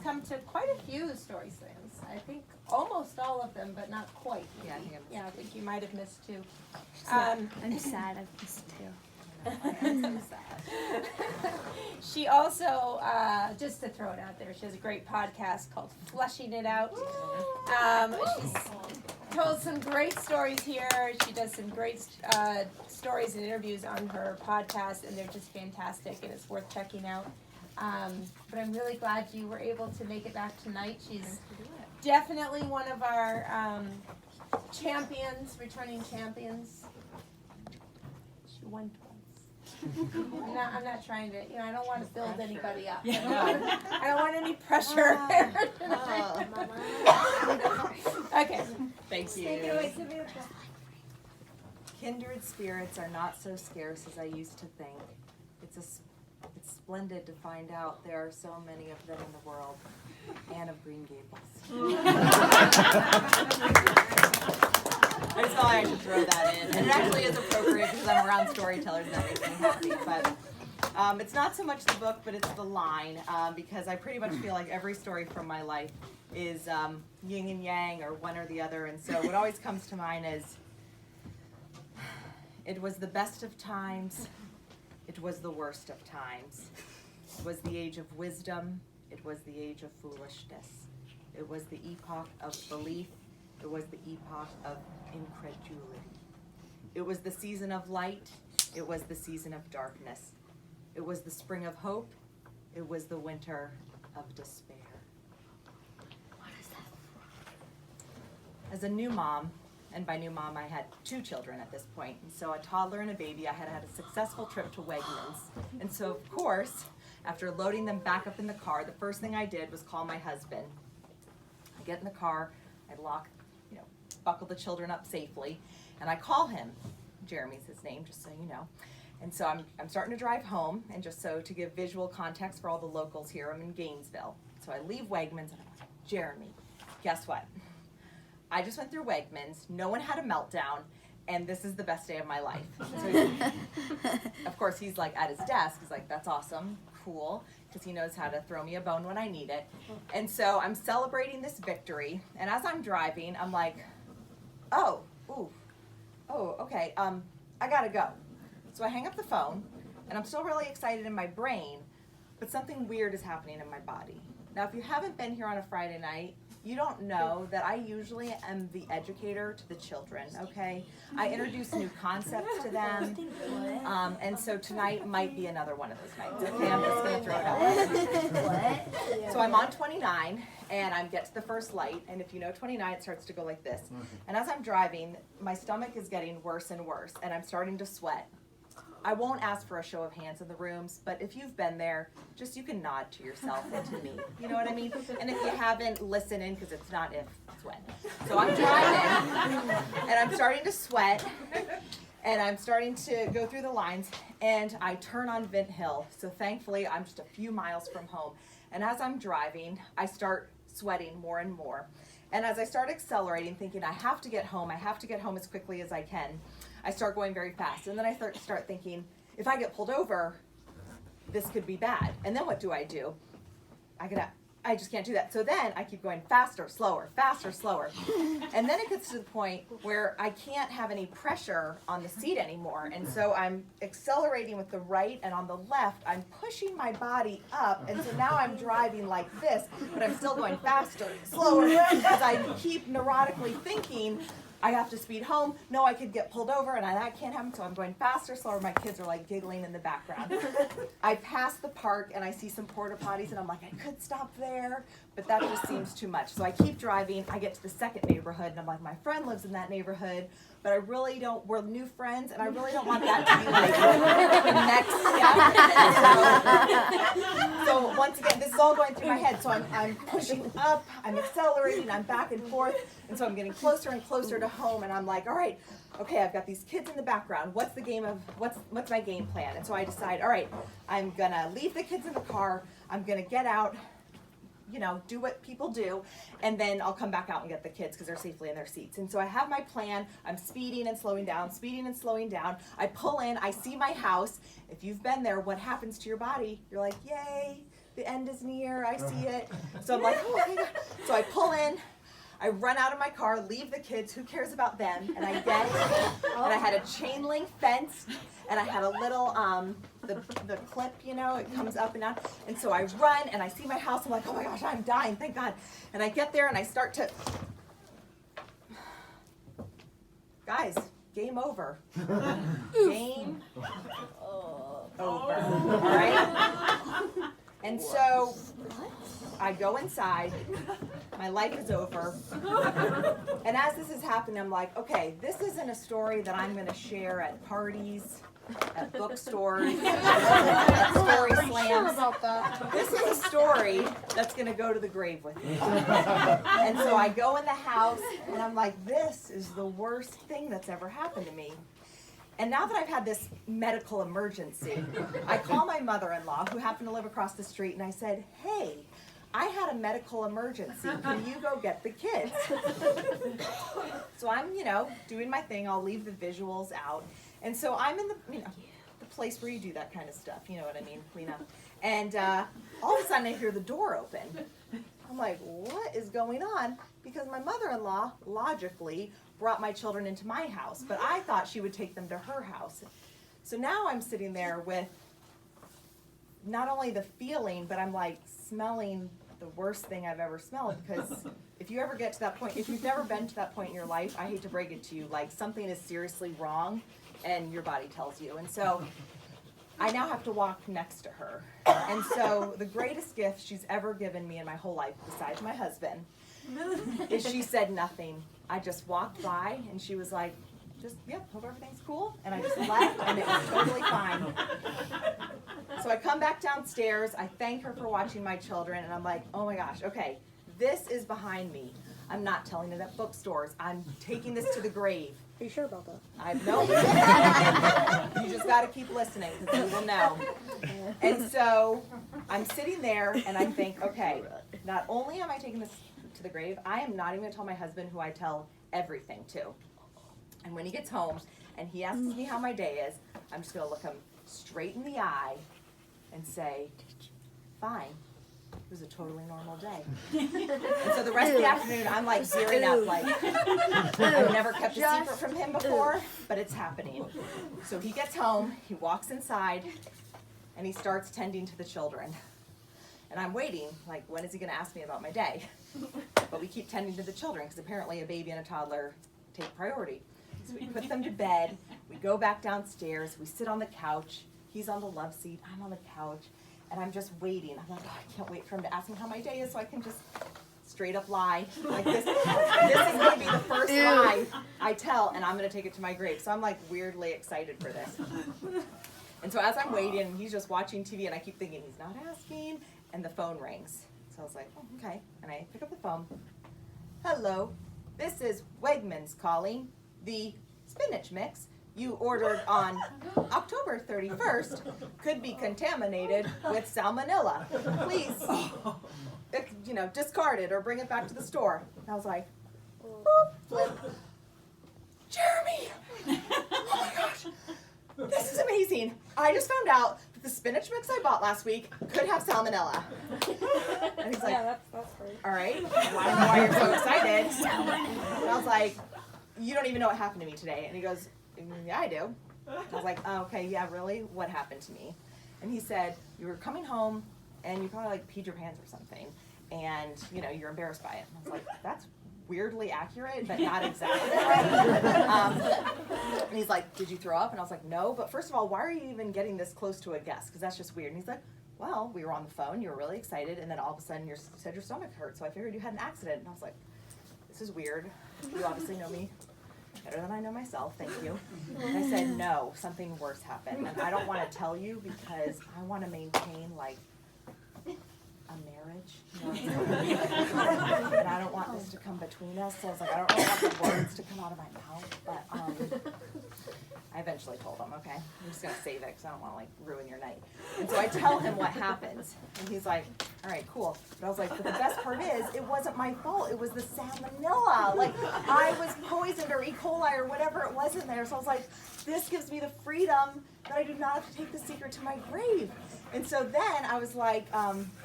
come to quite a few story slams. I think almost all of them, but not quite. I think you might have missed two. I'm sad I've missed two. I'm so sad. She also, just to throw it out there, she has a great podcast called Flushing It Out. She's told some great stories here. She does some great stories and interviews on her podcast, and they're just fantastic, and it's worth checking out. But I'm really glad you were able to make it back tonight. She's definitely one of our champions, returning champions. She won twice. I'm not trying to, I don't want to build anybody up. I don't want any pressure. Okay. Thank you. Take it away, Samantha. Kindred spirits are not so scarce as I used to think. It's splendid to find out there are so many of them in the world. Anne of Green Gables. I just thought I should throw that in. And it actually is appropriate because I'm around storytellers and that makes me happy. But it's not so much the book, but it's the line, because I pretty much feel like every story from my life is yin and yang or one or the other. And so what always comes to mind is, it was the best of times, it was the worst of times. It was the age of wisdom, it was the age of foolishness. It was the epoch of belief, it was the epoch of incredulity. It was the season of light, it was the season of darkness. It was the spring of hope, it was the winter of despair. As a new mom, and by new mom I had 2 children at this point, and so a toddler and a baby, I had had a successful trip to Wegmans. And so of course, after loading them back up in the car, the first thing I did was call my husband. I get in the car, I lock, buckle the children up safely, and I call him. Jeremy's his name, just so you know. And so I'm starting to drive home, and just so to give visual context for all the locals here, I'm in Gainesville. So I leave Wegmans, and I'm like, Jeremy, guess what? I just went through Wegmans, no one had a meltdown, and this is the best day of my life. So of course, he's like at his desk, he's like, that's awesome, cool, because he knows how to throw me a bone when I need it. And so I'm celebrating this victory, and as I'm driving, I'm like, okay, I gotta go. So I hang up the phone, and I'm still really excited in my brain, but something weird is happening in my body. Now, if you haven't been here on a Friday night, you don't know that I usually am the educator to the children, okay? I introduce new concepts to them, and so tonight might be another one of those nights, okay? I'm just gonna throw it out there. So I'm on 29, and I get to the first light, and if you know 29, it starts to go like this. And as I'm driving, my stomach is getting worse and worse, and I'm starting to sweat. I won't ask for a show of hands in the rooms, but if you've been there, just you can nod to yourself and to me. You know what I mean? And if you haven't, listen in, because it's not if, it's when. So I'm driving, and I'm starting to sweat, and I'm starting to go through the lines, and I turn on Vint Hill. So thankfully, I'm just a few miles from home. And as I'm driving, I start sweating more and more. And as I start accelerating, thinking I have to get home as quickly as I can, I start going very fast. And then I start thinking, if I get pulled over, this could be bad. And then what do? I just can't do that. So then I keep going faster, slower. And then it gets to the point where I can't have any pressure on the seat anymore. And so I'm accelerating with the right, and on the left, I'm pushing my body up. And so now I'm driving like this, but I'm still going faster, slower, because I keep neurotically thinking, I have to speed home. No, I could get pulled over, and that can't happen, so I'm going faster, slower. My kids are like giggling in the background. I pass the park, and I see some porta potties, and I'm like, I could stop there, but that just seems too much. So I keep driving. I get to the second neighborhood, and I'm like, my friend lives in that neighborhood, but I really don't, we're new friends, and I really don't want that to be like the next step. So once again, this is all going through my head. So I'm pushing up, I'm accelerating, I'm back and forth, and so I'm getting closer and closer to home, and I'm like, all right, okay, I've got these kids in the background. What's my game plan? And so I decide, all right, I'm gonna leave the kids in the car. I'm gonna get out, do what people do, and then I'll come back out and get the kids because they're safely in their seats. And so I have my plan. I'm speeding and slowing down. I pull in. I see my house. If you've been there, what happens to your body? You're like, yay. the end is near, I see it. So I'm like, oh my God. So I pull in, I run out of my car, leave the kids, who cares about them? And I get, and I had a chain link fence, and I had a little, the clip, you know, it comes up and down. And so I run, and I see my house, I'm like, oh my gosh, I'm dying, thank God. And I get there, and I start to, guys, game over. Game over, all right? And so I go inside, my life is over, and as this is happening, I'm like, okay, this isn't a story that I'm gonna share at parties, at bookstores, at story slams. This is a story that's gonna go to the grave with me. And so I go in the house, and I'm like, this is the worst thing that's ever happened to me. And now that I've had this medical emergency, I call my mother-in-law, who happened to live across the street, and I said, hey, I had a medical emergency. Can you go get the kids? So I'm, you know, doing my thing. I'll leave the visuals out. And so I'm in the, you know, the place where you do that kind of stuff. You know what I mean, Lena? And all of a sudden I hear the door open. I'm like, what is going on? Because my mother-in-law, logically, brought my children into my house, but I thought she would take them to her house. So now I'm sitting there with not only the feeling, but I'm like smelling the worst thing I've ever smelled, because if you ever get to that point, if you've never been to that point in your life, I hate to break it to you, like something is seriously wrong and your body tells you. And so I now have to walk next to her. And so the greatest gift she's ever given me in my whole life, besides my husband, is she said nothing. I just walked by and she was like, just, yep, hope everything's cool. And I just left and it was totally fine. So I come back downstairs, I thank her for watching my children, and I'm like, oh my gosh, okay, this is behind me. I'm not telling it at bookstores. I'm taking this to the grave. Are you sure about that? I know. You just got to keep listening because you will know. And so I'm sitting there and I think, okay, not only am I taking this to the grave, I am not even going to tell my husband, who I tell everything to. And when he gets home and he asks me how my day is, I'm just going to look him straight in the eye and say, fine. It was a totally normal day. And so the rest of the afternoon, I'm like gearing up, like, I've never kept a secret from him before, but it's happening. So he gets home, he walks inside, and he starts tending to the children. And I'm waiting, like, when is he going to ask me about my day? But we keep tending to the children, because apparently a baby and a toddler take priority. So we put them to bed, we go back downstairs, we sit on the couch, he's on the love seat, I'm on the couch, and I'm just waiting. I'm like, oh, I can't wait for him to ask me how my day is so I can just straight up lie. Like this is going to be the first lie I tell, and I'm going to take it to my grave. So I'm like weirdly excited for this. And so as I'm waiting, and he's just watching TV, and I keep thinking, he's not asking, and the phone rings. So I was like, oh, okay. And I pick up the phone. Hello, this is Wegmans calling. The spinach mix you ordered on October 31st could be contaminated with salmonella. Please, you know, discard it or bring it back to the store. And I was like, boop, flip. Jeremy! Oh my gosh, this is amazing. I just found out that the spinach mix I bought last week could have salmonella. And he's like, Yeah, that's great. all right, why you're so excited? And I was like, you don't even know what happened to me today. And he goes, yeah, I do. I was like, oh, okay, yeah, really? What happened to me? And he said, you were coming home and you probably like peed your pants or something. And, you know, you're embarrassed by it. And I was like, that's weirdly accurate, but not exactly right. And he's like, did you throw up? And I was like, no. But first of all, why are you even getting this close to a guest? Because that's just weird. And he's like, well, we were on the phone. You were really excited. And then all of a sudden you said your stomach hurt. So I figured you had an accident. And I was like, this is weird. You obviously know me better than I know myself, thank you. And I said, no, something worse happened. And I don't want to tell you because I want to maintain, like, a marriage. You know? And I don't want this to come between us. So I was like, I don't really want the words to come out of my mouth. But I eventually told him, okay, I'm just going to save it because I don't want to, like, ruin your night. And so I tell him what happens. And he's like, all right, cool. But I was like, but the best part is, it wasn't my fault. It was the salmonella. Like, I was poisoned or E. coli or whatever it was in there. So I was like, this gives me the freedom that I do not have to take the secret to my grave. And so then I was like,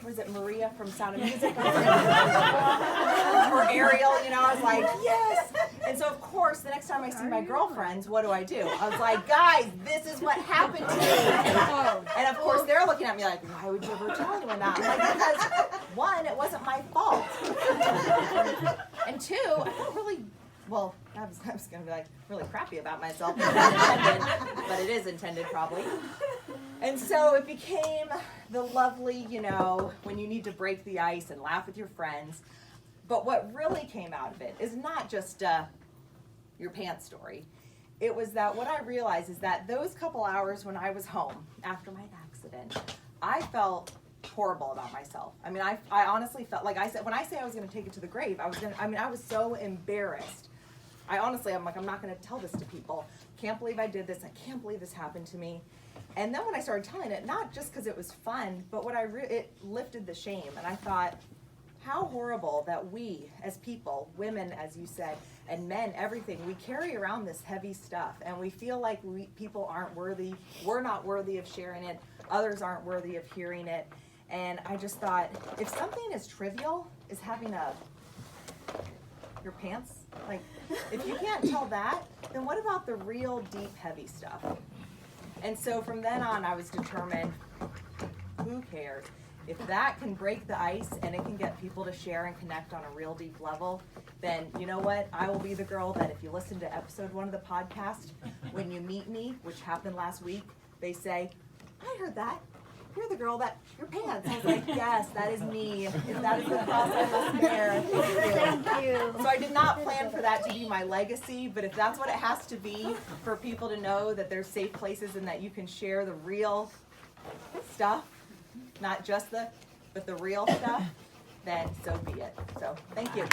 was it Maria from Sound of Music? Or Ariel, you know, I was like, yes. And so of course, the next time I see my girlfriends, what do? I was like, guys, this is what happened to me. And of course, they're looking at me like, why would you ever tell anyone that? I'm like, because one, it wasn't my fault. And two, I felt really, well, I was going to be like really crappy about myself, but it is intended probably. And so it became the lovely, you know, when you need to break the ice and laugh with your friends. But what really came out of it is not just your pants story. It was that what I realized is that those couple hours when I was home after my accident, I felt horrible about myself. I mean, I honestly felt like I said, when I say I was going to take it to the grave, I was so embarrassed. I'm like, I'm not going to tell this to people. Can't believe I did this. I can't believe this happened to me. And then when I started telling it, not just because it was fun, but it lifted the shame. And I thought, how horrible that we as people, women, as you said, and men, everything, we carry around this heavy stuff. And we feel like people aren't worthy. We're not worthy of sharing it. Others aren't worthy of hearing it. And I just thought, if something as trivial as having your pants, like, if you can't tell that, then what about the real deep, heavy stuff? And so from then on, I was determined, who cares? If that can break the ice and it can get people to share and connect on a real deep level, then you know what? I will be the girl that if you listen to episode 1 of the podcast, when you meet me, which happened last week, they say, I heard that. You're the girl that, your pants. I was like, yes, that is me. If that is the cross I must bear. Thank you. So I did not plan for that to be my legacy, but if that's what it has to be for people to know that there's safe places and that you can share the real stuff, not just but the real stuff, then so be it. So thank you.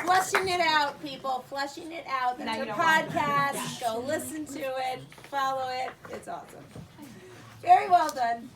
Flushing it out, people. Flushing it out. That's our podcast. Go listen to it. Follow it. It's awesome. Very well done.